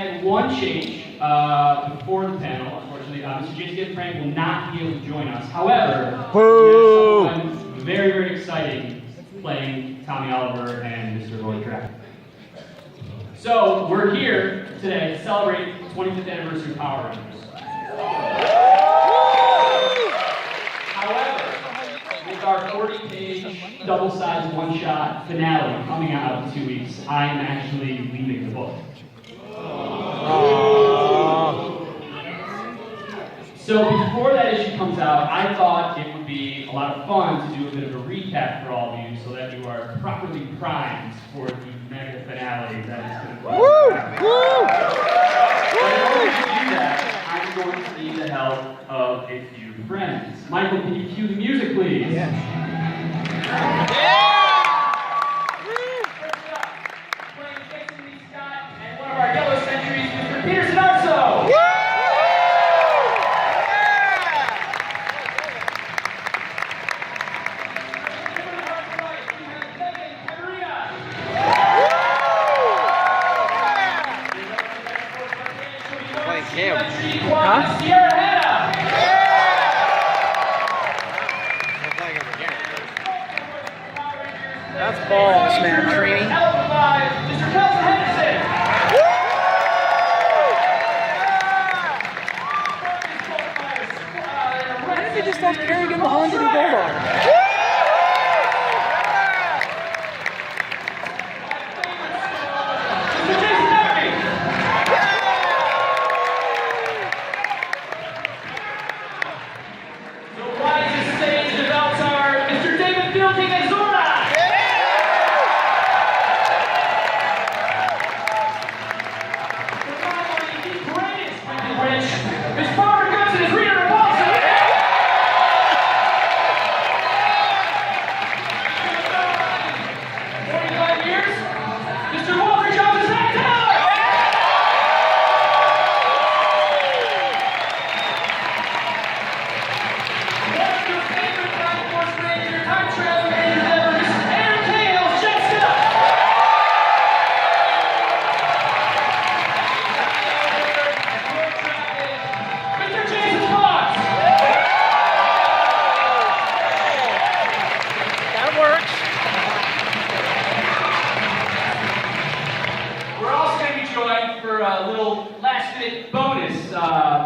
had one change before the panel, unfortunately. Mr. Jason Frank will not be able to join us. However, we have someone very, very exciting playing Tommy Oliver and Mr. Lord Drakkon. So, we're here today to celebrate the 25th anniversary of Power Rangers. However, with our 40-page, double-sized, one-shot finale coming out in 2 weeks, I am actually leaving the book. So before that issue comes out, I thought it would be a lot of fun to do a bit of a recap for all of you so that you are properly primed for the mega finale that is going to be. But in order to do that, I'm going to need the help of a few friends. Michael, can you cue the music, please? Yes. First up, playing Kelson and one of our yellow sentries, Mr. Sudarso. Huh? Ciara, Hanna. That's balls, man, Trini. Mr. Kelson, Henderson. Why didn't they just let Kerrigan the Honda do Bulldog?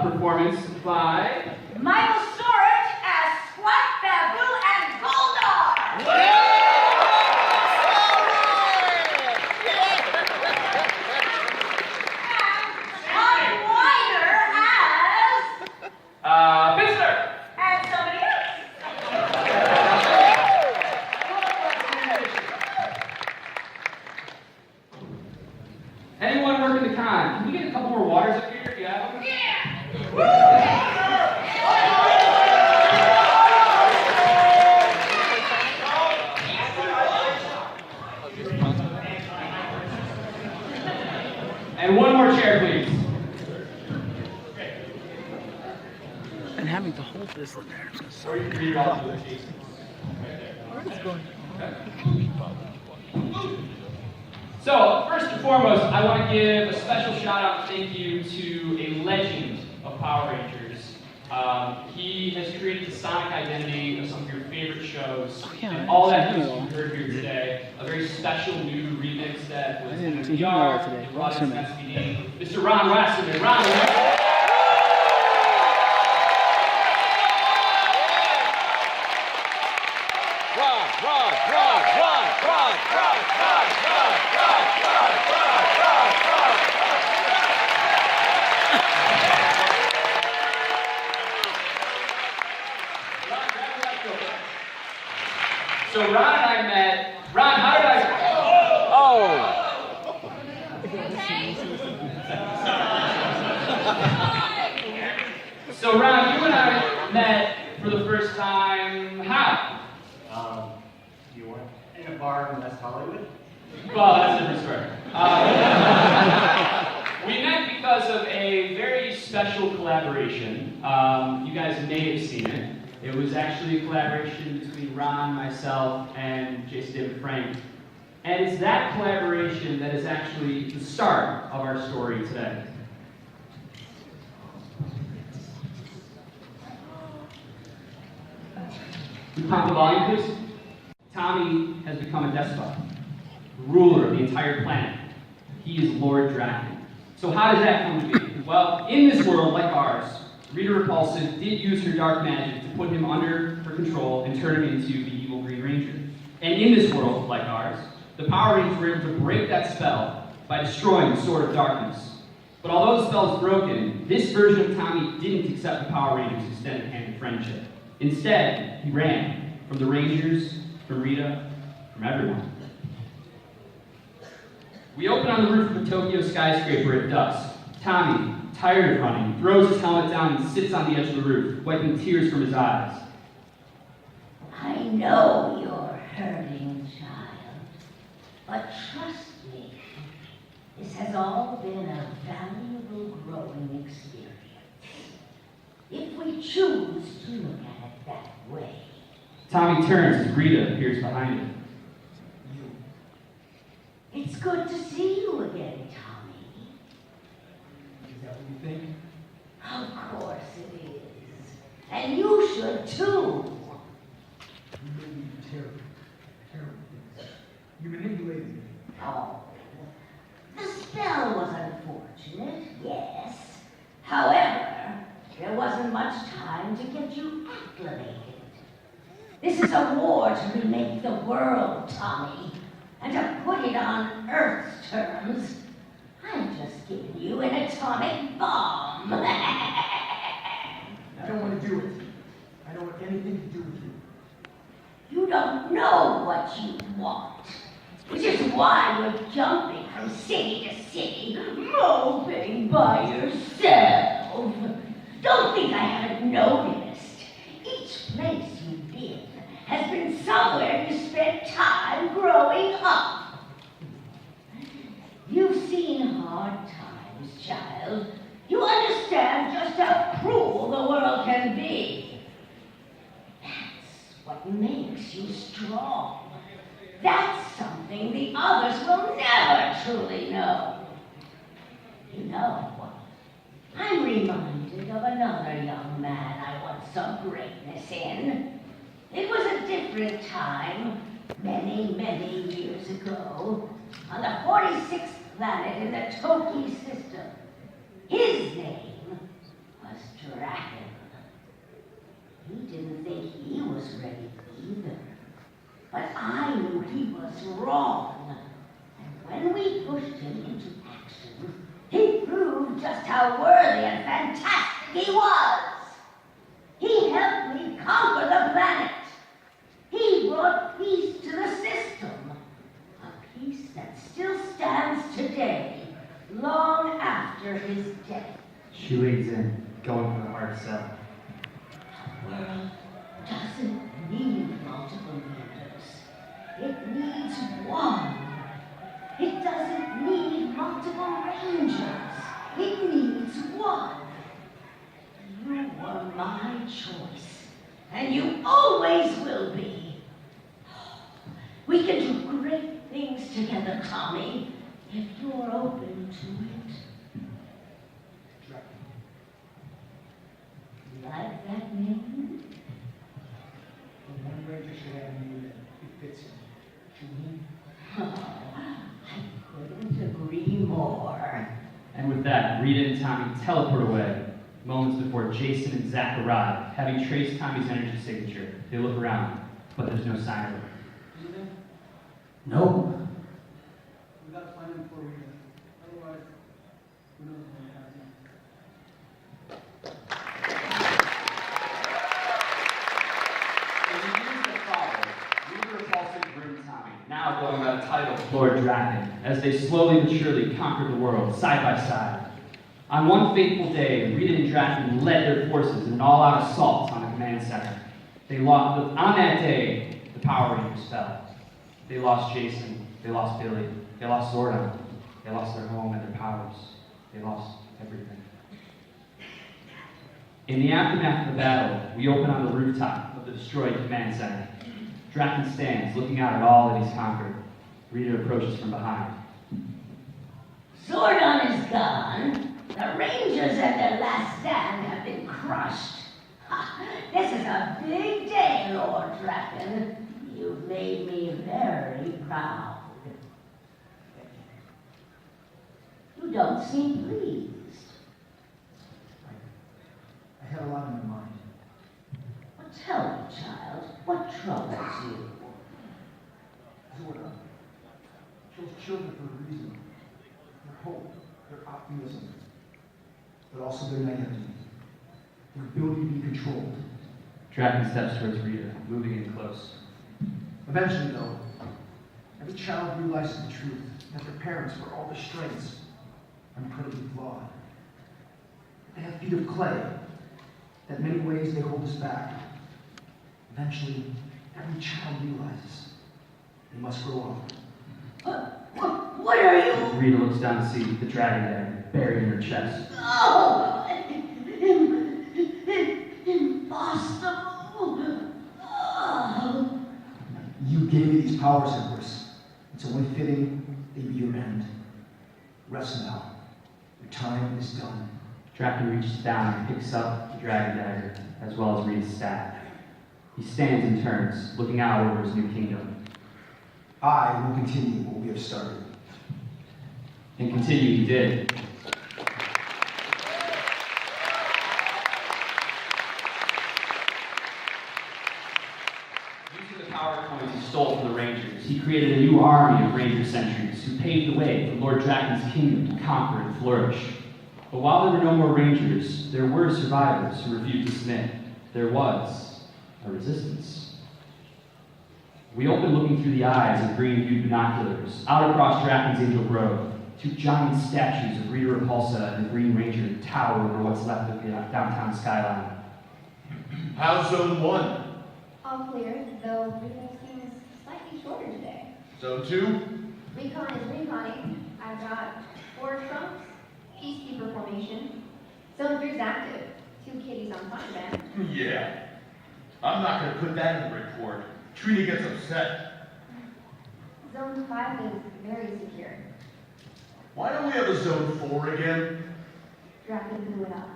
Performance by Michael Sorich as Squat, Babu, and Bulldog. And Wyner as Visitor. And somebody else. Anyone working the con? Can we get a couple more waters up here? Yeah. And one more chair, please. And having to hold this in there is just so So, first and foremost, I want to give a special shout out and thank you to a legend of Power Rangers. He has created the sonic identity of some of your favorite shows, and all that music you heard here today, a very special new remix that was in the VR, today. Wasserman. Mr. Ron Wasserman. Ron. So Ron and I met. Ron, how did I? So Ron, you and I met for the first time. How? You weren't in a bar in West Hollywood? Well, that's a different story. We met because of a very special collaboration. You guys may have seen it. It was actually a collaboration between Ron, myself, and Jason David Frank. And it's that collaboration that is actually the start of our story today. We pop the volume, please. Tommy has become a despot, ruler of the entire planet. He is Lord Drakkon. So how does that come to be? Well, in this world, like ours, Rita Repulsa did use her dark magic to put him under her control and turn him into the evil Green Ranger. And in this world, like ours, the Power Rangers were able to break that spell by destroying the Sword of Darkness. But although the spell is broken, this version of Tommy didn't accept the Power Rangers' extended hand of friendship. Instead, he ran from the Rangers, from Rita, from everyone. We open on the roof of a Tokyo skyscraper at dusk. Tommy, tired of running, throws his helmet down and sits on the edge of the roof, wiping tears from his eyes. I know you're hurting, child, but trust me, this has all been a valuable growing experience. If we choose to look at it that way. Tommy turns as Rita appears behind him. It's good to see you again, Tommy. Is that what you think? Of course it is. And you should too. You made me do terrible, terrible things. You manipulated me. Oh, the spell was unfortunate, yes. However, there wasn't much time to get you acclimated. This is a war to remake the world, Tommy, and to put it on Earth's terms. I'm just giving you an atomic bomb. I don't want to do it. I don't want anything to do with you. You don't know what you want, which is why you're jumping from city to city, moping by yourself. Don't think I haven't noticed. Each place you've been has been somewhere you spent time growing up. You've seen hard times, child. You understand just how cruel the world can be. That's what makes you strong. That's something the others will never truly know. You know, I'm reminded of another young man I once saw greatness in. It was a different time, many, many years ago, on the 46th planet in the Toki system. His name was Drakkon. He didn't think he was ready either. But I knew he was wrong. And when we pushed him into action, he proved just how worthy and fantastic he was. He helped me conquer the planet. He brought peace to the system. A peace that still stands today, long after his death. She leads in, going for the hard sell. The world doesn't need multiple leaders. It needs one. It doesn't need multiple rangers. It needs one. You were my choice, and you always will be. We can do great things together, Tommy, if you're open to it. Drakkon. You like that name? The one ranger should have a name that fits him. Trini. I couldn't agree more. And with that, Rita and Tommy teleport away. Moments before Jason and Zack arrive, having traced Tommy's energy signature, they look around, but there's no sign of her. Is it? No. We got to find him before we do. Otherwise, who knows what's going to happen. In the years that followed, Rita Repulsa grew Tommy, now going by the title Lord Drakkon, as they slowly but surely conquered the world, side by side. On one fateful day, Rita and Drakkon led their forces in an all-out assault on the command center. On that day, the Power Rangers fell. They lost Jason, they lost Billy, they lost Zordon, they lost their home and their powers. They lost everything. In the aftermath of the battle, we open on the rooftop of the destroyed command center. Drakkon stands, looking out at all that he's conquered. Rita approaches from behind. Zordon is gone. The Rangers at their last stand have been crushed. Ha, this is a big day, Lord Drakkon. You've made me very proud. You don't seem pleased. I had a lot on my mind. Well, tell me, child, what troubles you? Zordon kills children for a reason. Their hope, their optimism, but also their naivety. Their ability to be controlled. Drakkon steps towards Rita, moving in close. Eventually, though, every child realizes the truth, that their parents, for all their strengths, are incredibly flawed. They have feet of clay, that in many ways they hold us back. Eventually, every child realizes they must grow up. What are you? Rita looks down to see the dragon dagger buried in her chest. Oh, impossible. Oh. You gave me these powers, Empress. It's only fitting they be your end. Rest now. Your time is done. Drakkon reaches down and picks up the dragon dagger, as well as Rita's staff. He stands and turns, looking out over his new kingdom. I will continue what we have started. And continue he did. Using the power coins he stole from the Rangers, he created a new army of Ranger sentries who paved the way for Lord Drakkon's kingdom to conquer and flourish. But while there were no more Rangers, there were survivors who refused to submit. There was a resistance. We opened looking through the eyes of green-hued binoculars, out across Drakkon's Angel Grove. Two giant statues of Rita Repulsa and the Green Ranger tower over what's left of the downtown skyline. How's Zone 1? All clear, though Rita seems slightly shorter today. Zone 2? Recon is reconning. I've got 4 trunks, peacekeeper formation. Zone 3 is active. 2 kitties on contraband. Yeah. I'm not going to put that in the report. Trini gets upset. Zone 5 is very secure. Why don't we have a Zone 4 again? Drakkon blew it up.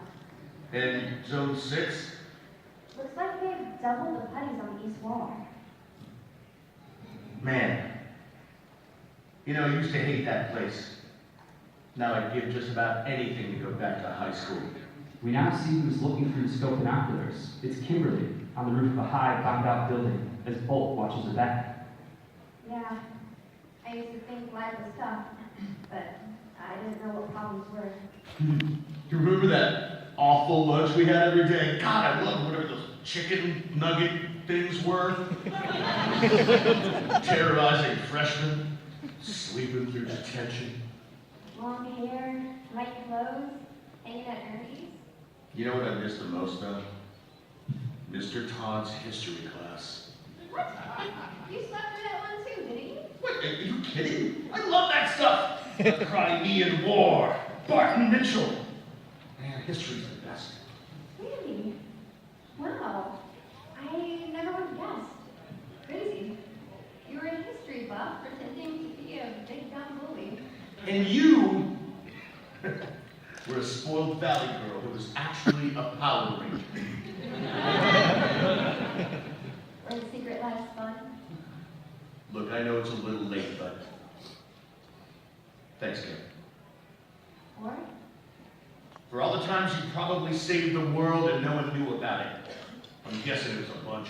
And Zone 6? Looks like they've doubled the putties on the east wall. Man. You know, I used to hate that place. Now I'd give just about anything to go back to high school. We now see who's looking through the scope binoculars. It's Kimberly, on the roof of a high, bombed-out building, as Bolt watches her back. Yeah, I used to think life was tough, but I didn't know what problems were. You remember that awful lunch we had every day? God, I love whatever those chicken nugget things were. Terrorizing freshmen, sleeping through detention. Long hair, light clothes, hanging at Ernie's. You know what I miss the most, though? Mr. Todd's history class. What? You slept through that one too, didn't you? What, are you kidding? I love that stuff! The Crimean War, Barton Mitchell. Man, history's the best. Really? Wow. I never would have guessed. Crazy. You were a history buff pretending to be a big dumb bully. And you were a spoiled valley girl who was actually a Power Ranger. Where the secret life is fun. Look, I know it's a little late, but thanks, Kim. Or? For all the times you probably saved the world and no one knew about it. I'm guessing it was a bunch.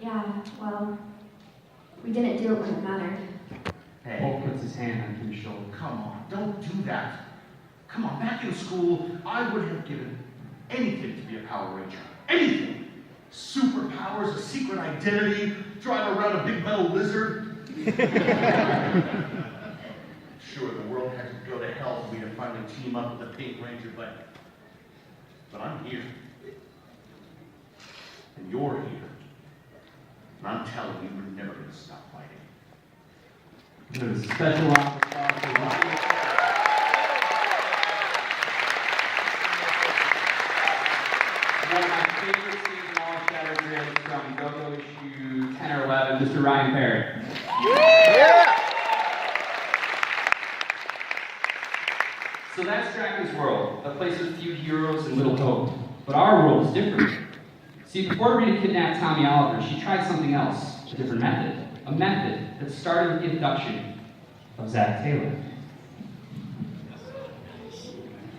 Yeah, well, we didn't do it when it mattered. Hey, Bolt puts his hand on Kim's shoulder. come on, don't do that. Come on, back in school, I would have given anything to be a Power Ranger. Anything. Superpowers, a secret identity, drive around a big metal lizard. Sure, the world had to go to hell for me to finally team up with the Pink Ranger, but I'm here. And you're here. And I'm telling you, we're never going to stop fighting. There's a special round of applause for Wyner. One of my favorite scenes in all of Shadow Grid from Go-Go issue 10 or 11, Mr. Ryan Parrott. So that's Drakkon's world, a place with few heroes and little hope. But our world is different. See, before Rita kidnapped Tommy Oliver, she tried something else, a different method. A method that started with the abduction of Zack Taylor.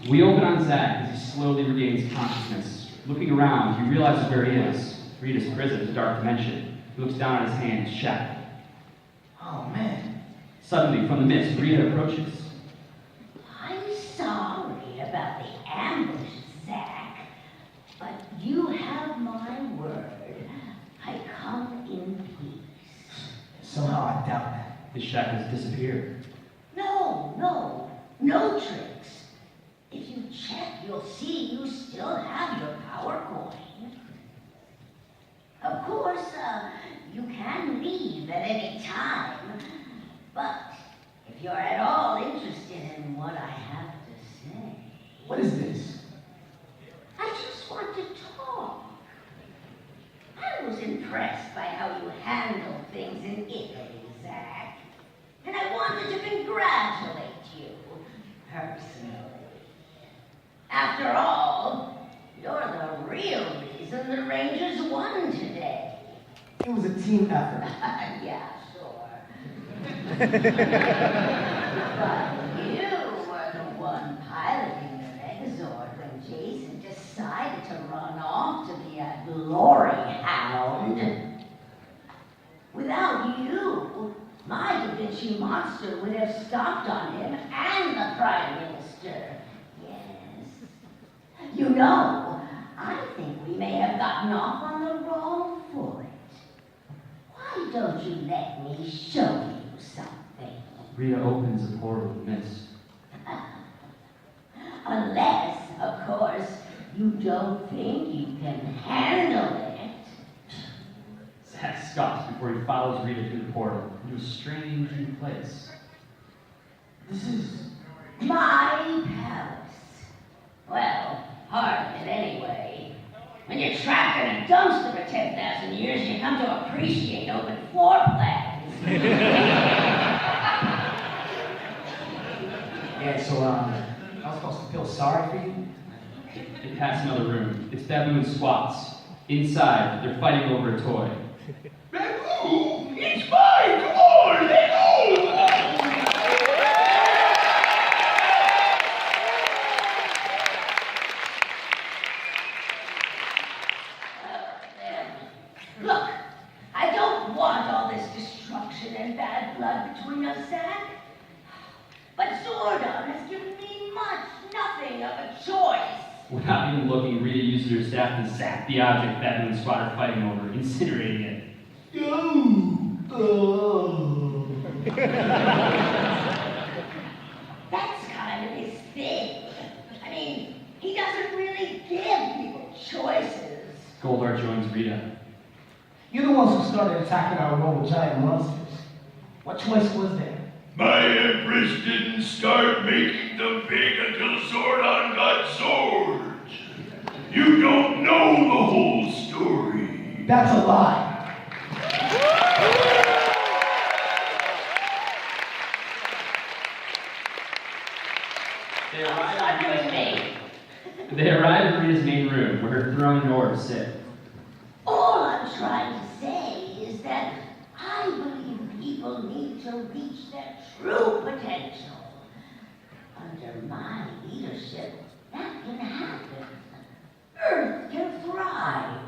We open on Zack as he slowly regains consciousness. Looking around, he realizes where he is. Rita's prison, the dark dimension. He looks down at his hand, shackled. Oh, man. Suddenly, from the mist, Rita approaches. I'm sorry about the ambush, Zack, but you have my word. I come in peace. Somehow I doubt that. His shackles disappear. No tricks. If you check, you'll see you still have your power coin. Of course, you can leave at any time, but if you're at all interested in what I have to say... What is this? I just want to talk. I was impressed by how you handled things in Italy, Zack, and I wanted to congratulate you, personally. After all, you're the real reason the Rangers won today. It was a team effort. Yeah, sure. But you were the one piloting the Megazord when Jason decided to run off to be a glory hound. Without you, my Da Vinci monster would have stopped on him and the Prime Minister. Yes. You know, I think we may have gotten off on the wrong foot. Why don't you let me show you something? Rita opens a portal in the mist. Unless, of course, you don't think you can handle it. Zack scoffs before he follows Rita through the portal into a strange new place. This is... My palace. Well, part of it anyway. When you're trapped in a dumpster for 10,000 years, you come to appreciate open floor plans. Yeah, so, I was supposed to feel sorry for you? They pass another room. It's baboon squats. Inside, they're fighting over a toy. Baboon! It's mine! Come on, let go! Look, I don't want all this destruction and bad blood between us, Zack. But Zordon has given me nothing of a choice. Without even looking, Rita uses her staff to zap the object baboon squad are fighting over, incinerating it. That's kind of his thing. I mean, he doesn't really give people choices. Goldar joins Rita. You're the ones who started attacking our world with giant monsters. What choice was there? My Empress didn't start making them big until Zordon got swords. You don't know the whole story. That's a lie. They arrive at Rita's main room, where her throne and orbs sit. All I'm trying to say is that I believe people need to reach their true potential. Under my leadership, that can happen. Earth can thrive.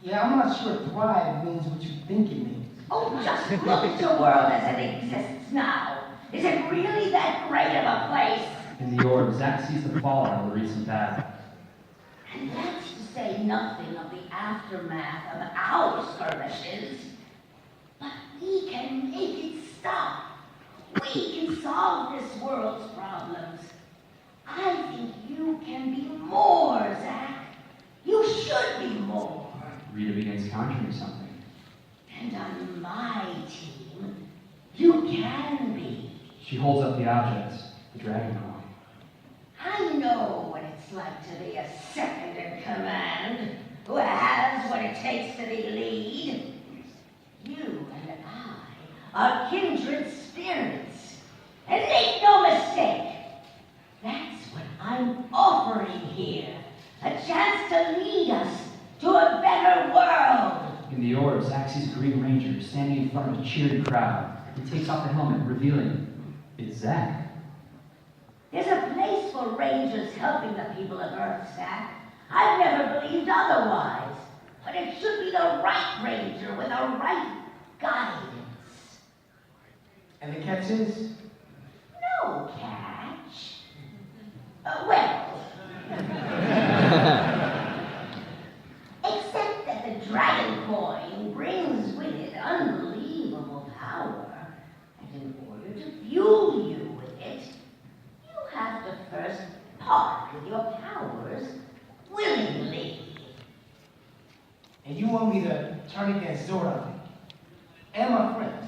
Yeah, I'm not sure thrive means what you think it means. Oh, just look at the world as it exists now. Is it really that great of a place? In the orb, Zack sees the fallout of the recent battle. And that's to say nothing of the aftermath of our skirmishes. But we can make it stop. We can solve this world's problems. I think you can be more, Zack. You should be more. Rita begins conjuring something. And on my team, you can be. She holds up the objects, the dragon coin. I know what it's like to be a second in command, who has what it takes to be lead. You and I are kindred spirits, and make no mistake, that I'm offering here. A chance to lead us to a better world. In the orb, Zack sees a Green Ranger standing in front of a cheering crowd. He takes off the helmet, revealing it's Zack. There's a place for rangers helping the people of Earth, Zack. I've never believed otherwise. But it should be the right ranger with the right guidance. And the catch is? No catch. Well. Except that the dragon coin brings with it unbelievable power. And in order to fuel you with it, you have to first part with your powers willingly. And you want me to turn against Zordon and my friends?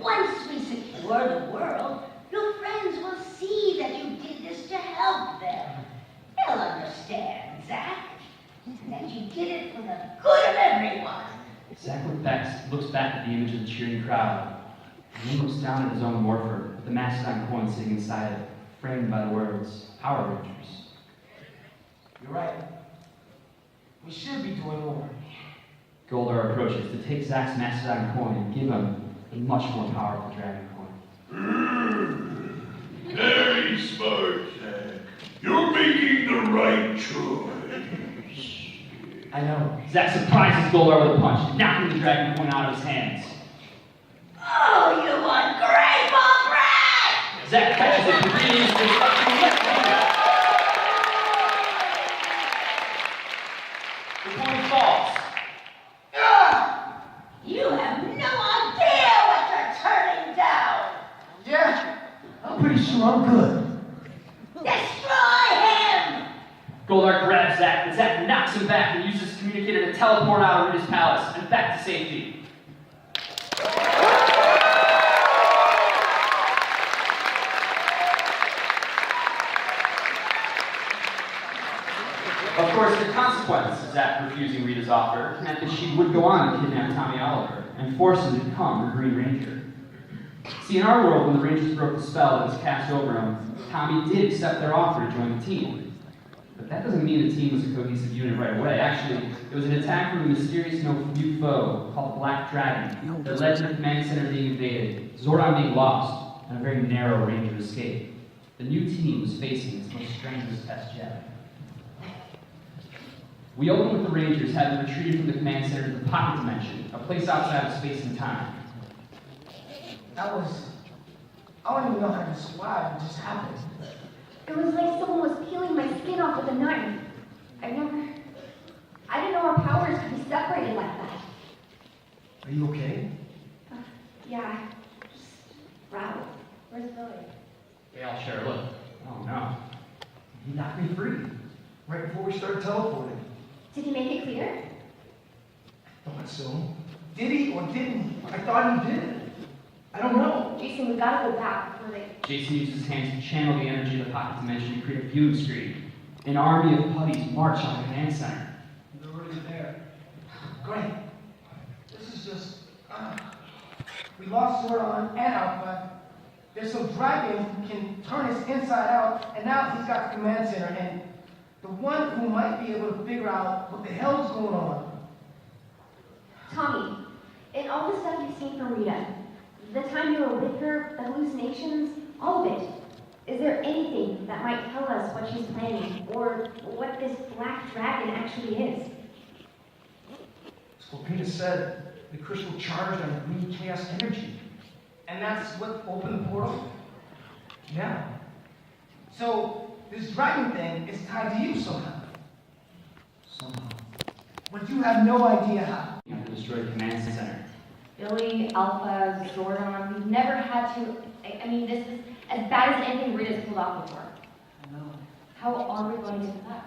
Once we secure the world, your friends will see that you did this to help them. They'll understand, Zack, and that you did it for the good of everyone. Zack looks back at the image of the cheering crowd, and then looks down at his own morpher, with the Mastodon coin sitting inside it, framed by the words, Power Rangers. You're right. We should be doing more. Goldar approaches to take Zack's Mastodon coin and give him a much more powerful dragon coin. Very smart, Zack. You're making the right choice. I know. Zack surprises Goldar with a punch, knocking the dragon coin out of his hands. Oh, you ungrateful brat! Zack catches it and reads the coin falls. You have no idea what you're turning down! Yeah, I'm pretty sure I'm good. Destroy him! Goldar grabs Zack, and Zack knocks him back and uses his communicator to teleport out of Rita's palace and back to safety. Of course, the consequence of Zack refusing Rita's offer meant that she would go on to kidnap Tommy Oliver and force him to become the Green Ranger. See, in our world, when the Rangers broke the spell that was cast over him, Tommy did accept their offer to join the team. But that doesn't mean the team was a cohesive unit right away. Actually, it was an attack from a mysterious new foe called the Black Dragon that led to the command center being invaded, Zordon being lost, and a very narrow range of escape. The new team was facing its most strenuous test yet. We opened with the Rangers having retreated from the command center to the Pocket Dimension, a place outside of space and time. I don't even know how to describe what just happened. It was like someone was peeling my skin off with a knife. I didn't know our powers could be separated like that. Are you okay? Yeah, just rattled. Where's Billy? They all share a look. Oh no. He knocked me free, right before we started teleporting. Did he make it clear? I thought so. Did he or didn't he? I thought he did. I don't know. Jason, we gotta go back before they... Jason uses his hands to channel the energy of the Pocket Dimension to create a viewing screen. An army of putties march on the command center. They're already there. Great. This is just... we lost Zordon and Alpha. There's some dragon who can turn his inside out, and now he's got the command center, and the one who might be able to figure out what the hell's going on. Tommy, in all the stuff you've seen from Rita, the time you were with her, the hallucinations, all of it, is there anything that might tell us what she's planning, or what this black dragon actually is? Well, Peter said the crystal charged on green chaos energy. And that's what opened the portal? Yeah. So, this dragon thing is tied to you somehow. Somehow. But you have no idea how. You have to destroy the command center. Billy, Alpha, Zordon, we've never had to... I mean, this is as bad as anything Rita's pulled off before. I know. How are we going to do that?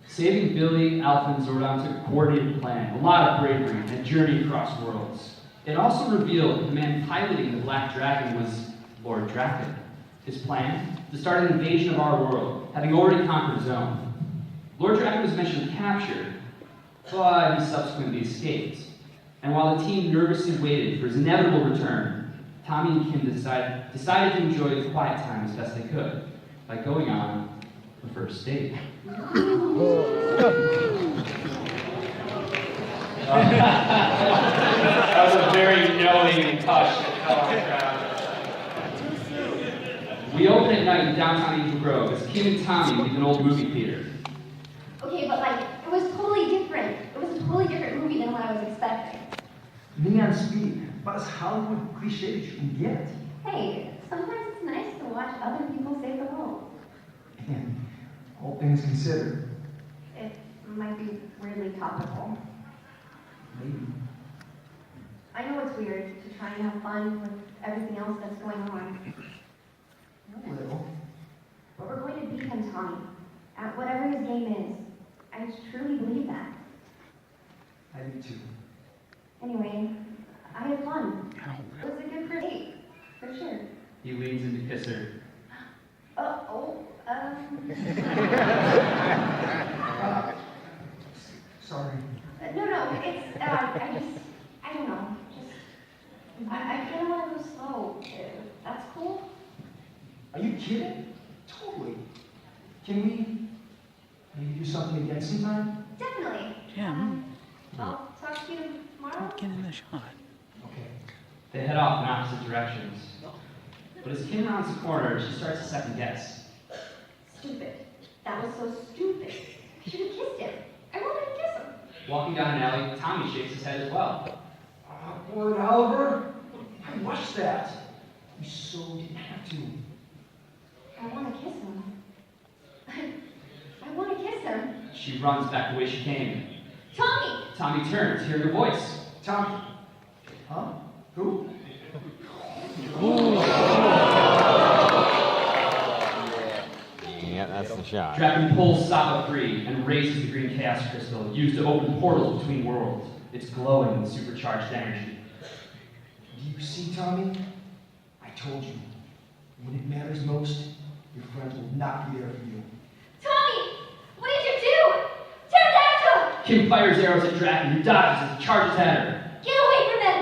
Saving Billy, Alpha, and Zordon took a coordinated plan, a lot of bravery, and a journey across worlds. It also revealed that the man piloting the Black Dragon was Lord Drakkon. His plan? To start an invasion of our world, having already conquered his own. Lord Drakkon was mentioned captured, but he subsequently escaped. And while the team nervously waited for his inevitable return, Tommy and Kim decided to enjoy the quiet time as best they could by going on the first date. That was a very knowing touch. We open at night in downtown Angel Grove as Kim and Tommy leave an old movie theater. Okay, but like, it was totally different. It was a totally different movie than what I was expecting. Neon speed, about as Hollywood cliche as you can get. Hey, sometimes it's nice to watch other people save the world. And all things considered, It might be weirdly topical. maybe. I know it's weird to try and have fun with everything else that's going on. A little. But we're going to beat him, Tommy, at whatever his game is. I truly believe that. I do too. Anyway, I had fun. It was a good first date, for sure. He leans in to kiss her. Sorry. No, it's, I don't know, I kind of want to go slow. That's cool? Are you kidding? Totally. Can we maybe do something again sometime? Definitely. Yeah. I'll talk to you tomorrow. Get in the shot. Okay. They head off in opposite directions. But as Kim rounds the corner, she starts to second guess. Stupid. That was so stupid. I should have kissed him. I wanted to kiss him. Walking down an alley, Tommy shakes his head as well. Lord Oliver, I watched that. You so didn't have to. I want to kiss him. I want to kiss him. She runs back the way she came. Tommy! Tommy turns, hearing a voice. Tommy. Huh? Who? Yeah, that's the shot. Drakkon pulls Saba free and raises the green chaos crystal used to open portals between worlds. It's glowing with supercharged energy. Do you see, Tommy? I told you. When it matters most, your friends will not be there for you. Tommy! What did you do? Pterodactyl! Kim fires arrows at Drakkon, who dodges as he charges at her. Get away from them!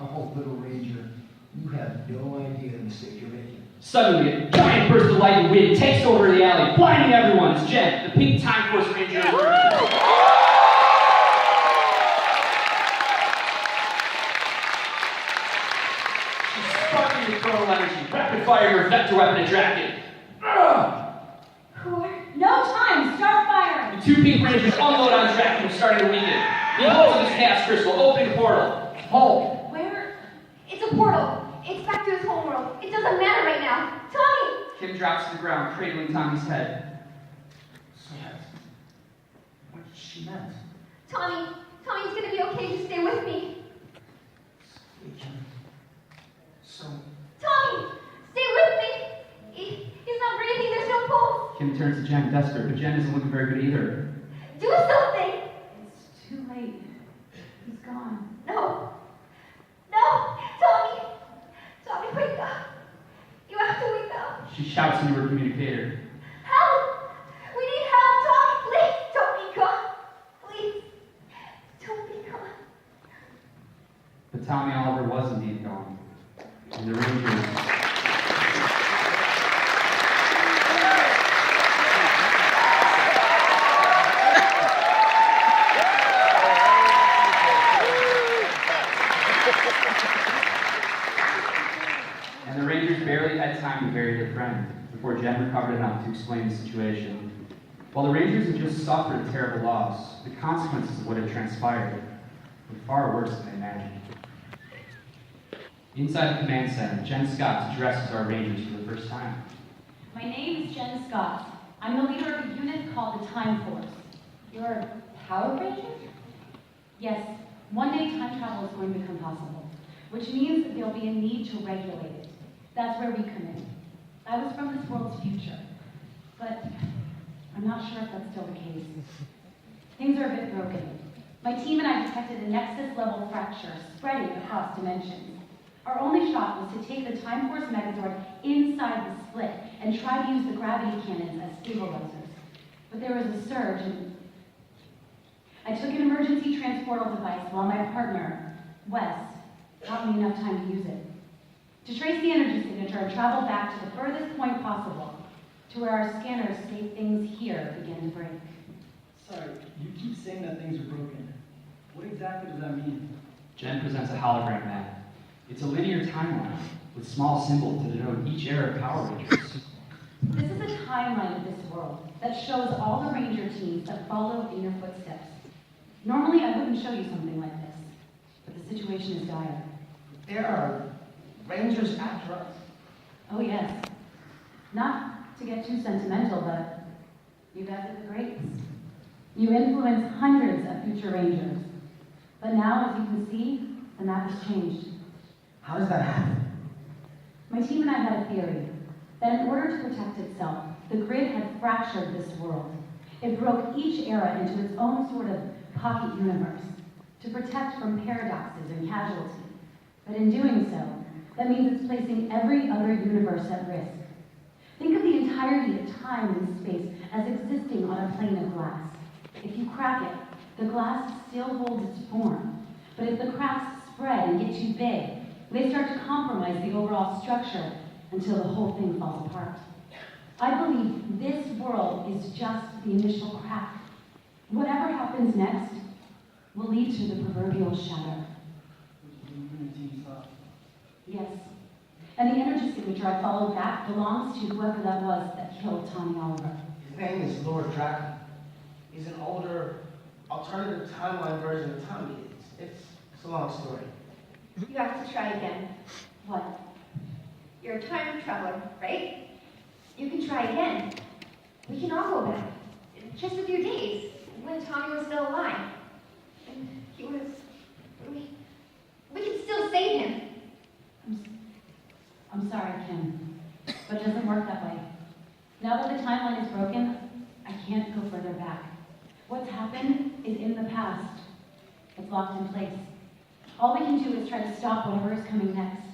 Oh, little ranger, you have no idea the mistake you're making. Suddenly, a giant burst of light and wind takes over the alley, blinding everyone as Jen, the pink Time Force Ranger, emerges. She's sparking with chronal energy, rapid firing her vector weapon at Drakkon. No time! Start firing! The two pink rangers unload on Drakkon, who's starting to weaken. He holds up his chaos crystal, opening a portal. Hold. Where? It's a portal. It's back to his home world. It doesn't matter right now. Tommy! Kim drops to the ground, cradling Tommy's head. So that's what she meant. Tommy's gonna be okay. Just stay with me. We can. So, Tommy! Stay with me! He's not breathing. There's no pulse. Kim turns to Jen, desperate, but Jen isn't looking very good either. Do something! It's too late. He's gone. No! Tommy! Tommy, wake up! You have to wake up! She shouts into her communicator. Help! We need help! Tommy, please! Don't be gone! Please! Don't be gone! But Tommy Oliver was indeed gone. And the Rangers... barely had time to bury their friend before Jen recovered enough to explain the situation. While the Rangers had just suffered a terrible loss, the consequences of what had transpired were far worse than they imagined. Inside the command center, Jen Scott addresses our Rangers for the first time. My name is Jen Scott. I'm the leader of a unit called the Time Force. You're a Power Ranger? Yes, one day time travel is going to become possible, which means that there'll be a need to regulate it. That's where we come in. I was from this world's future, but I'm not sure if that's still the case. Things are a bit broken. My team and I detected a nexus-level fracture spreading across dimensions. Our only shot was to take the Time Force Megazord inside the split and try to use the gravity cannons as stabilizers. But there was a surge, and I took an emergency transportal device while my partner, west, got me enough time to use it. To trace the energy signature and travel back to the furthest point possible, to where our scanners state things here begin to break. Sorry, you keep saying that things are broken. What exactly does that mean? Jen presents a hologram map. It's a linear timeline with small symbols to denote each era of Power Rangers. This is a timeline of this world that shows all the Ranger teams that follow in your footsteps. Normally, I wouldn't show you something like this, but the situation is dire. There are Rangers after us. Oh yes. Not to get too sentimental, but you guys are the greats. You influence hundreds of future Rangers. But now, as you can see, the map has changed. How does that happen? My team and I had a theory that in order to protect itself, the grid had fractured this world. It broke each era into its own sort of pocket universe to protect from paradoxes and casualty. But in doing so, that means it's placing every other universe at risk. Think of the entirety of time and space as existing on a plane of glass. If you crack it, the glass still holds its form. But if the cracks spread and get too big, they start to compromise the overall structure until the whole thing falls apart. I believe this world is just the initial crack. Whatever happens next will lead to the proverbial shatter. Yes. And the energy signature I followed back belongs to whoever that was that killed Tommy Oliver. His name is Lord Drakkon. He's an older, alternative timeline version of Tommy. It's a long story. You have to try again. What? You're a time traveler, right? You can try again. We can all go back. Just a few days, when Tommy was still alive. And he was... We can still save him. I'm sorry, Kim, but it doesn't work that way. Now that the timeline is broken, I can't go further back. What's happened is in the past. It's locked in place. All we can do is try to stop whatever is coming next.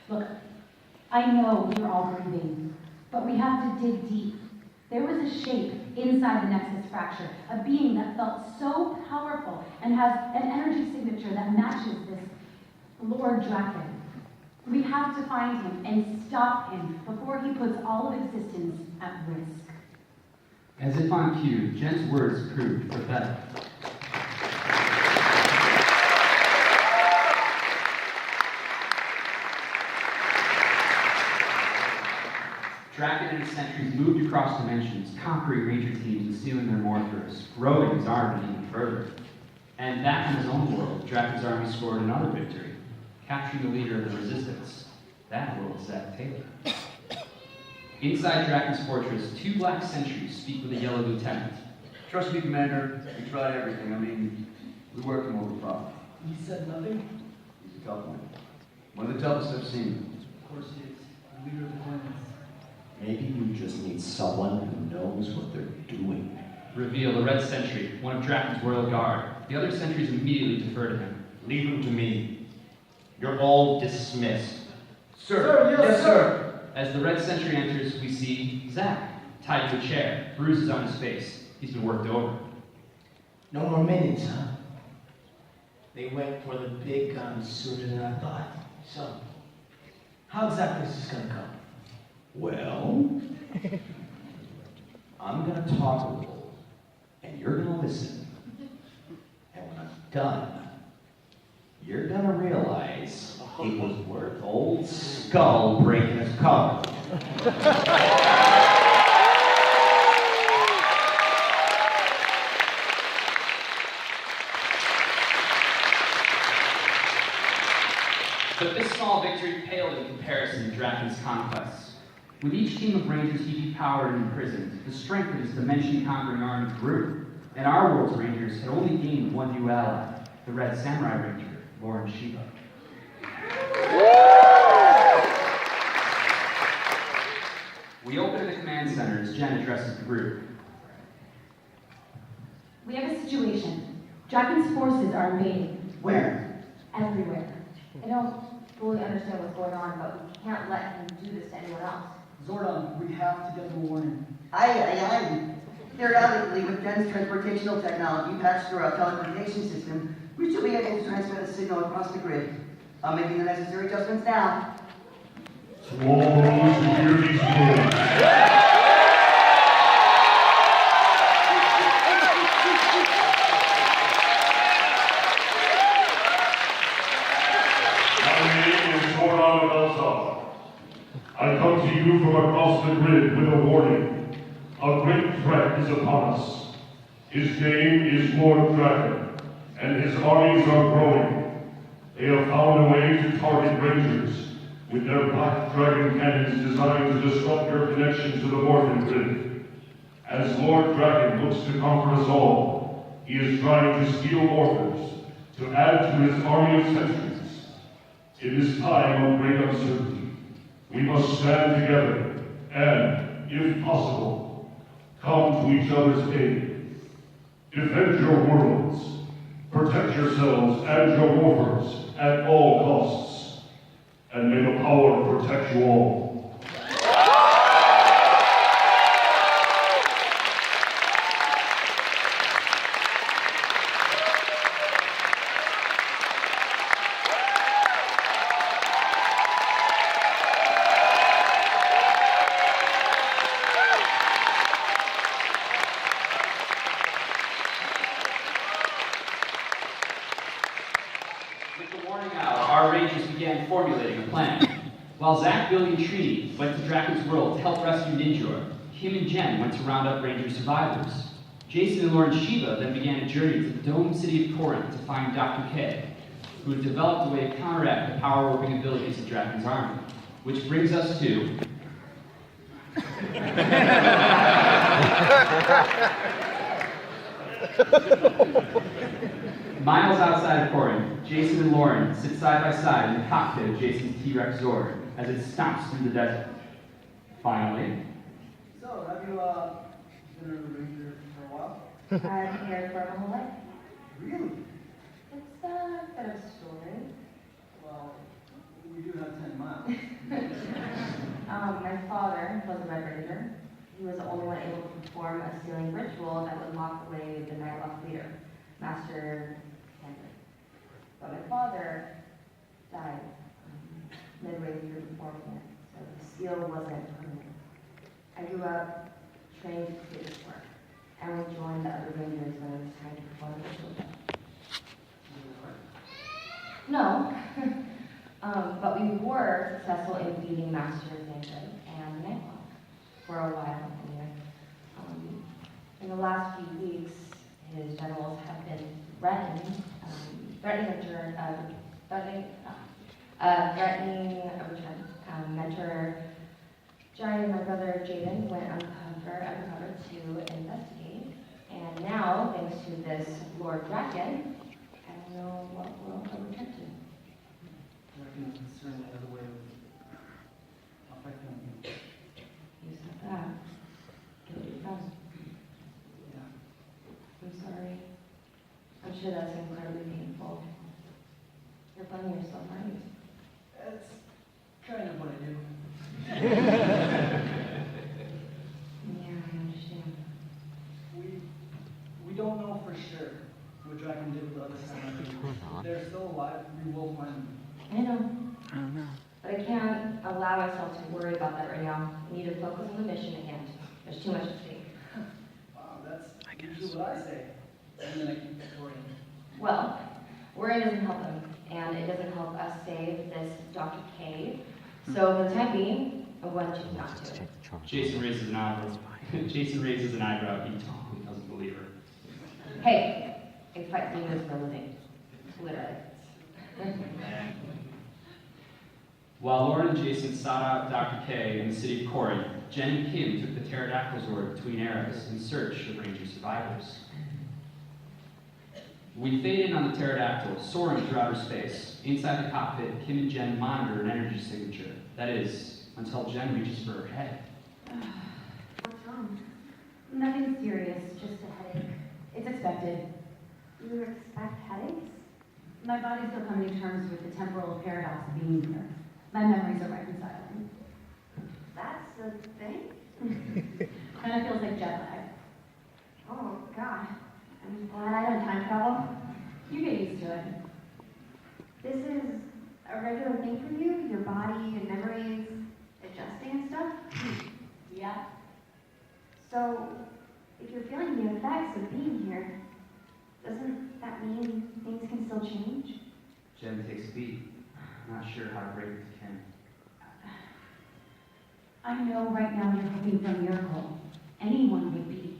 Look, I know you're all grieving, but we have to dig deep. There was a shape inside the Nexus fracture, a being that felt so powerful and has an energy signature that matches this Lord Drakkon. We have to find him and stop him before he puts all of existence at risk. As if on cue, Jen's words proved prophetic. Drakkon and his sentries moved across dimensions, conquering Ranger teams and stealing their morphers, growing his army even further. And back in his own world, Drakkon's army scored another victory, capturing the leader of the resistance. That world, Zack Taylor. Inside Drakkon's fortress, 2 black sentries speak with a yellow lieutenant. Trust me, Commander. We tried everything. I mean, we worked him over problem. He said nothing? He's a tough one. One of the toughest I've seen. Of course he is. The leader of the clans. Maybe you just need someone who knows what they're doing. Reveal the red sentry, one of Drakkon's royal guard. The other sentries immediately defer to him. Leave him to me. You're all dismissed. Sir, yes, sir. As the red sentry enters, we see Zack, tied to a chair, bruises on his face. He's been worked over. No more minutes, huh? They went for the big guns sooner than I thought. So, how exactly is this gonna go? Well, I'm gonna talk a little, and you're gonna listen. And when I'm done, you're gonna realize it was worth old Skull breaking his collar. But this small victory paled in comparison to Drakkon's conquests. With each team of Rangers he depowered and imprisoned, the strength of his dimension-conquering army grew, and our world's Rangers had only gained one new ally, the Red Samurai Ranger, Lord Shiba. We open in the command center as Jen addresses the group. We have a situation. Drakkon's forces are invading. Where? Everywhere. I don't fully understand what's going on, but we can't let him do this to anyone else. Zordon, we have to give them a warning. Aye. Periodically, with Jen's transportational technology patched through our teleportation system, We should be able to transmit a signal across the grid. I'm making the necessary adjustments now. To all those who hear these words, I come to you from across the grid with a warning. A great threat is upon us. His name is Lord Drakkon, and his armies are growing. They have found a way to target Rangers with their black dragon cannons designed to disrupt your connection to the Morphin grid. As Lord Drakkon looks to conquer us all, he is trying to steal Morphers to add to his army of sentries. It is time of great uncertainty. We must stand together and, if possible, come to each other's aid. Defend your worlds. Protect yourselves and your morphers at all costs. And may the power protect you all. Formulating a plan. While Zack, Billy, and Trini went to Drakkon's world to help rescue Ninjor, Kim and Jen went to round up Ranger survivors. Jason and Lauren Shiba then began a journey to the domed city of Corinth to find Dr. K, who had developed a way to counteract the power-warping abilities of Drakkon's army. Which brings us to... Miles outside of Corinth, Jason and Lauren sit side by side in the cockpit of Jason's T-Rex Zord as it stomps through the desert. Finally. So, have you been a ranger for a while? I've been here for my whole life. Really? It's a bit of a story. Well, we do have 10 miles. My father was a Red Ranger. He was the only one able to perform a sealing ritual that would lock away the Nightlock leader, Master Henry. But my father died midway through performing it, so the seal wasn't permanent. I grew up trained to do this work, and we joined the other Rangers when it was time to perform the ritual. No, but we were successful in beating Master Henry and the Nightlock for a while anyway. In the last few weeks, his generals have been threatening a return. Mentor Johnny and my brother Jaden went undercover to investigate, and now, thanks to this Lord Drakkon, I don't know what world he'll return to. Drakkon is certainly another way of affecting you. You said that. Get your friends. Yeah. I'm sorry. I'm sure that's incredibly painful. You're blaming yourself, aren't you? That's kind of what I do. Yeah, I understand. We don't know for sure what Drakkon did with the other side. They're still alive. We will find them. I know. But I can't allow myself to worry about that right now. I need to focus on the mission at hand. There's too much at stake. Wow, that's usually what I say. And then I keep worrying. Well, worrying doesn't help him, and it doesn't help us save this Dr. K. So for the time being, I'm going to not do it. Jason raises an eyebrow. Jason raises an eyebrow. He totally doesn't believe her. Hey, I fight demons for a living. Literally. While Lauren and Jason sought out Dr. K in the city of Corinth, Jen and Kim took the pterodactyl Zord between eras in search of Ranger survivors. We fade in on the pterodactyl, soaring through outer space. Inside the cockpit, Kim and Jen monitor an energy signature. That is, until Jen reaches for her head. What's wrong? Nothing serious, just a headache. It's expected. You expect headaches? My body's still coming to terms with the temporal paradox of being here. My memories are reconciling. That's a thing? Kind of feels like jet lag. Oh, God. I'm glad I don't time travel. You get used to it. This is a regular thing for you? Your body and memories adjusting and stuff? Yeah. So, if you're feeling the effects of being here, doesn't that mean things can still change? Jen takes a beat. Not sure how to break it to Ken. I know right now you're hoping for a miracle. Anyone would be.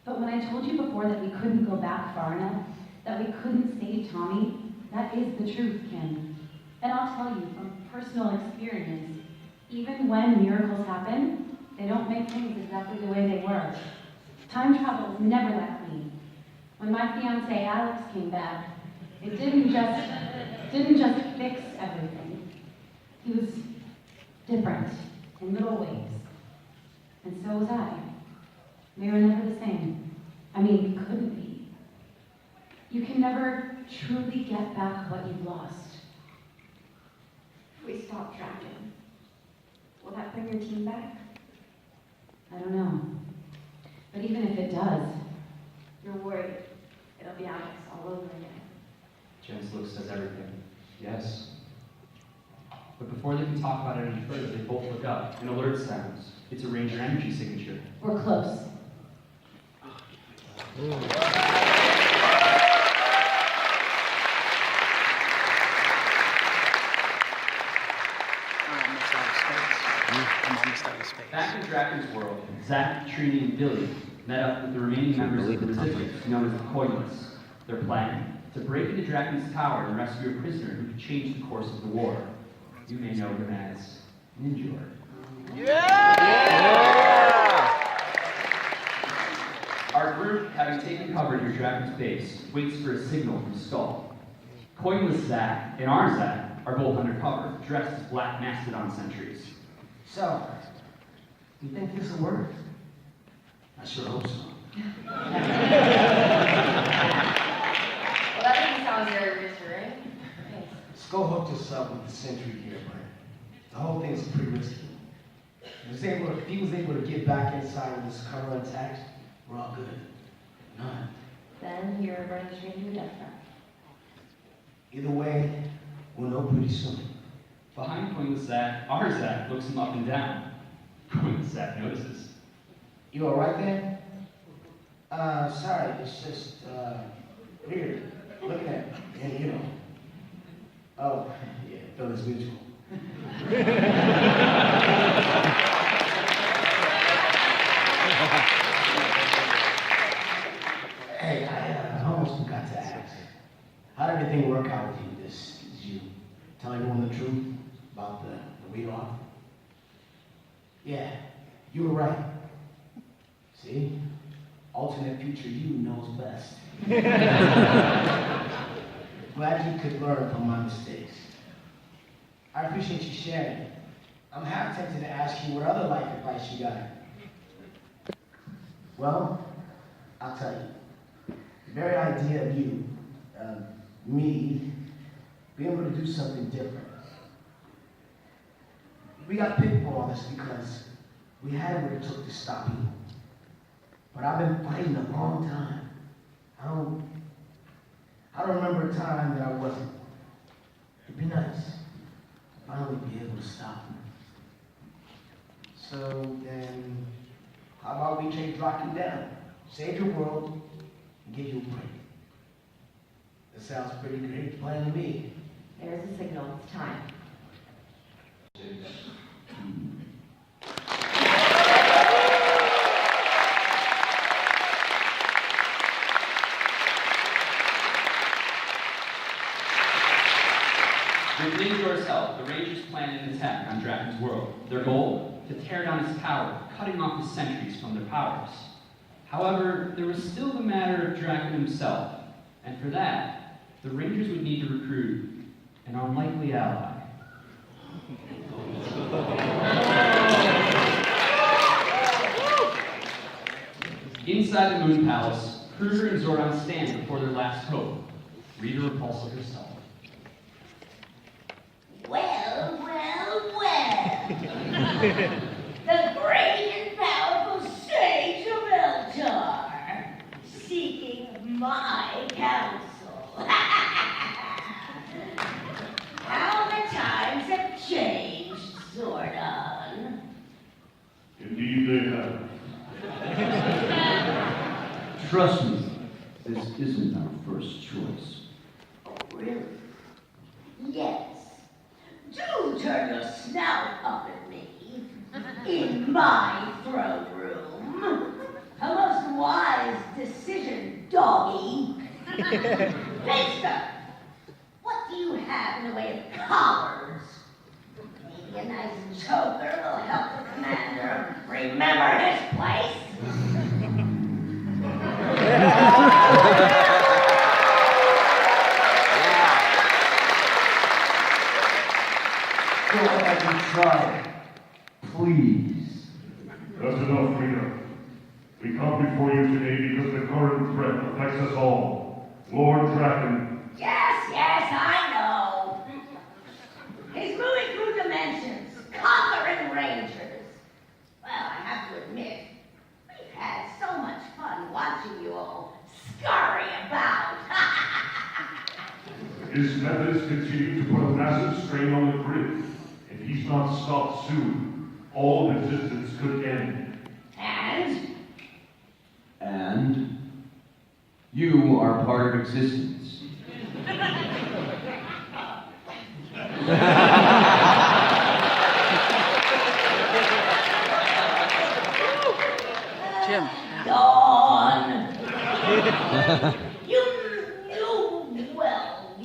But when I told you before that we couldn't go back far enough, that we couldn't save Tommy, that is the truth, Ken. And I'll tell you from personal experience, even when miracles happen, they don't make things exactly the way they were. Time travel is never that clean. When my fiance Alex came back, it didn't just fix everything. He was different in little ways. And so was I. We were never the same. I mean, we couldn't be. You can never truly get back what you've lost. If we stop Drakkon, will that bring your team back? I don't know. But even if it does, You're worried it'll be Alex all over again. Jen's look says everything. Yes. But before they can talk about it any further, they both look up. An alert sounds. It's a Ranger energy signature. we're close. Back in Drakkon's world, Zack, Trini, and Billy met up with the remaining members of the Resistance, known as the Coinless. Their plan? To break into Drakkon's tower and rescue a prisoner who could change the course of the war. You may know him as Ninjor. Our group, having taken cover near Drakkon's base, waits for a signal from Skull. Coinless Zack and our Zack are both undercover, dressed as black mastodon sentries. So, you think this will work? I sure hope so. Well, that doesn't sound very reassuring. Skull hooked us up with the Sentry here, but the whole thing's pretty risky. If he was able to get back inside with his cover intact, we're all good. None. Then you're running straight into a death trap. Either way, we'll know pretty soon. Behind Coinless Zack, our Zack looks him up and down. Coinless Zack notices. You alright there? Sorry, it's just, weird. Looking at me, and you know. Oh, yeah, feelings mutual. Hey, I almost forgot to ask. How did everything work out with you? Did you tell everyone the truth about the read-off? Yeah, you were right. See? Alternate future you knows best. Glad you could learn from my mistakes. I appreciate you sharing. I'm half tempted to ask you what other life advice you got. Well, I'll tell you. The very idea of you, me, being able to do something different. We got picked for all this because we had what it took to stop you. But I've been fighting a long time. I don't remember a time that I wasn't. It'd be nice to finally be able to stop him. So then, how about we take Drakkon down, save your world, and give you a break? That sounds pretty great plan to me. There's a signal. It's time. With Ninjor's help, the Rangers planned an attack on Drakkon's world. Their goal? To tear down his tower, cutting off his sentries from their powers. However, there was still the matter of Drakkon himself, and for that, the Rangers would need to recruit an unlikely ally. Inside the Moon Palace, Cruger and Zordon stand before their last hope, Rita Repulsa herself. Well, the great and powerful sage of Eldar, seeking my counsel. Trust me, this isn't our first choice. Oh, really? Yes. Do turn your snout up at me. In my throne room. A most wise decision, Doggie. Mister, what do you have in the way of collars? Maybe a nice choker will help the commander remember his place? Go ahead and try it. Please. That's enough, Rita. We come before you today because the current threat affects us all. Lord Drakkon. Yes, I know. He's moving through dimensions, conquering rangers. Well, I have to admit, we've had so much fun watching you all scurry about. His methods continue to put a massive strain on the grid. If he's not stopped soon, all of existence could end. And you are part of existence. Jim. Dawn.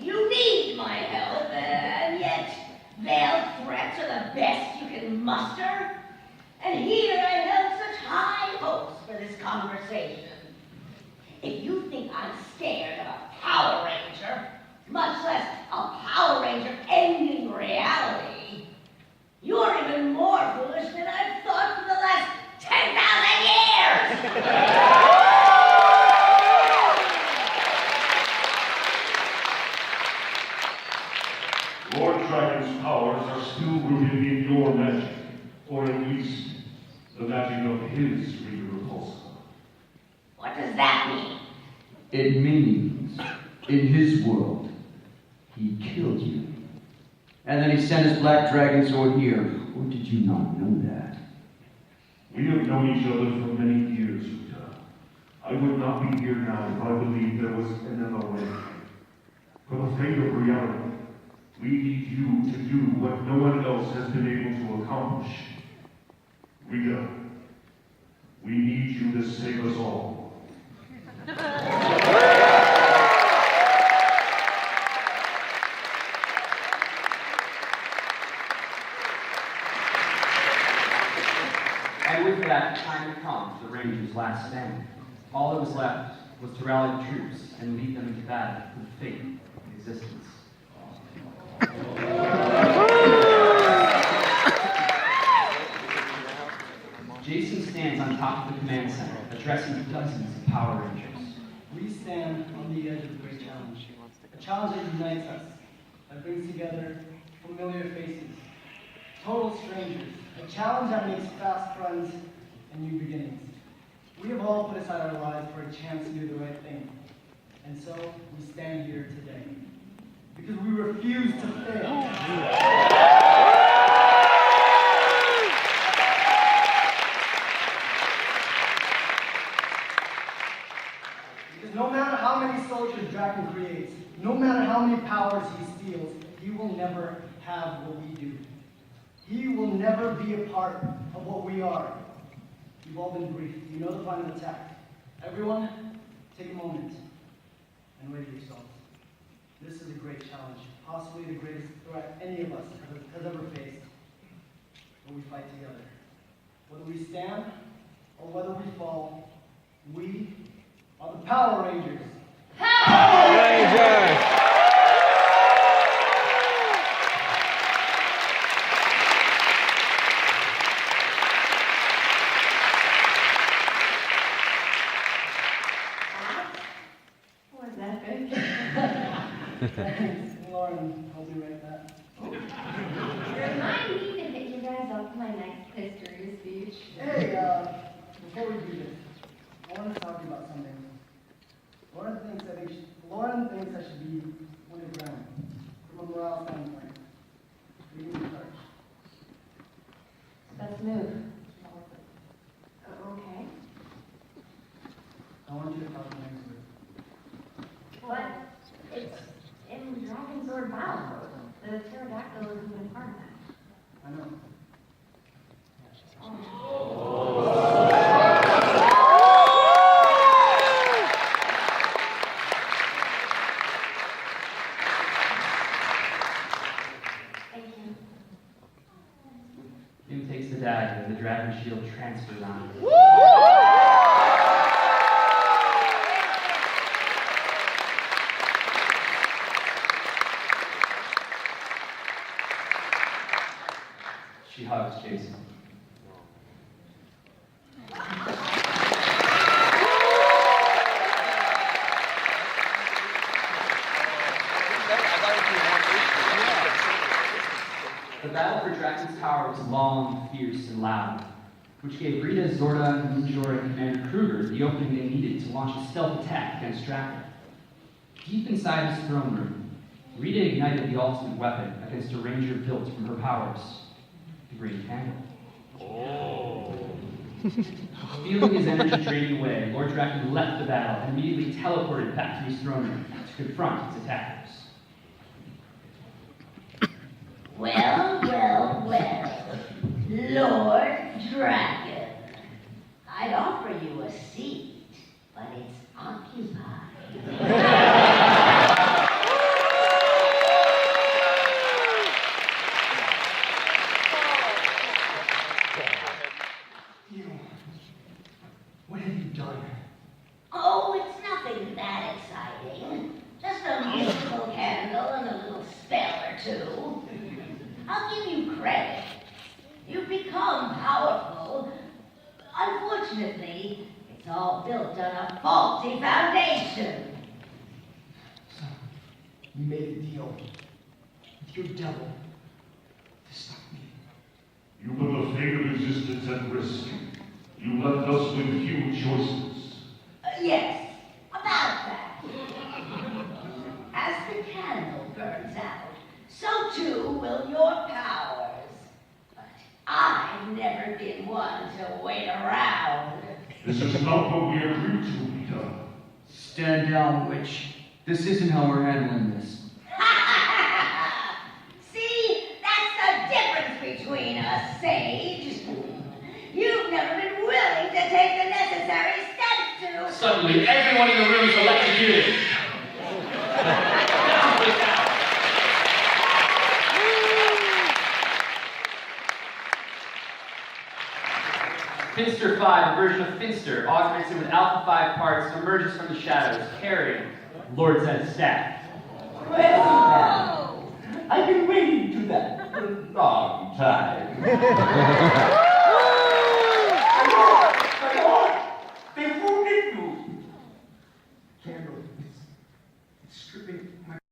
You need my help, and yet veiled threats are the best you can muster. And here I held such high hopes for this conversation. If you think I'm scared of a Power Ranger, much less a Power Ranger ending reality, you're even more foolish than I've thought for the last 10,000 years! Lord Drakkon's powers are still rooted in your magic, or at least the magic of his Repulsa. What does that mean? It means, in his world, he killed you. And then he sent his black dragon sword here. Or did you not know that? We have known each other for many years, Rita. I would not be here now if I believed there was another way. For the fate of reality, we need you to do what no one else has been able to accomplish. Rita, we need you to save us all. And with that, time had come for the Rangers' last stand. All that was left was to rally the troops and lead them into battle for the fate of existence. Jason stands on top of the command center, addressing dozens of Power Rangers. We stand on the edge of a great challenge. A challenge that unites us, that brings together familiar faces, total strangers. A challenge that makes fast friends and new beginnings. We have all put aside our lives for a chance to do the right thing. And so we stand here today. Because we refuse to fail. Because no matter how many soldiers Drakkon creates, no matter how many powers he steals, he will never have what we do. He will never be a part of what we are. You've all been briefed. You know the plan of attack. Everyone, take a moment and ready yourselves. This is a great challenge, possibly the greatest threat any of us has ever faced. But we fight together. Whether we stand or whether we fall, we are the Power Rangers. Power Rangers! Lauren, help me write that. Remind me to hit you guys up for my next history speech. Hey, before we do this, I want to talk to you about something. Lauren thinks I should be underground from a morale standpoint. Leading the charge. Let's move. Okay. I want you to tell takes the dagger and the dragon shield transfers on it. She hugs Jason. The battle for Drakkon's tower was long, fierce, and loud, which gave Rita, Zordon, Ninjor, and Commander Cruger the opening they needed to launch a stealth attack against Drakkon. Deep inside his throne room, Rita ignited the ultimate weapon against a ranger built from her powers, the Green Candle. Feeling his energy draining away, Lord Drakkon left the battle and immediately teleported back to his throne room to confront his attackers. Well, Lord Drakkon. I'd offer you a seat, but it's occupied. What have you done? Oh, it's nothing that exciting. Just a musical candle and a little spell or two. I'll give you credit. You've become powerful. Unfortunately, it's all built on a faulty foundation. So, you made a deal with your devil to stop me. You put the fate of existence at risk. You left us with few choices. Yes, about that. As the candle burns out, so too will your powers. But I've never been one to wait around. This is not what we agreed to, Rita. Stand down, witch. This isn't how we're handling this. See, that's the difference between us, Sage. You've never been willing to take the necessary steps to... Suddenly, everyone in the room is electrocuted. Finster 5, a version of Finster, augmented with Alpha 5 parts, emerges from the shadows, carrying Lord Zed's staff. Well, I've been waiting to that for a long time.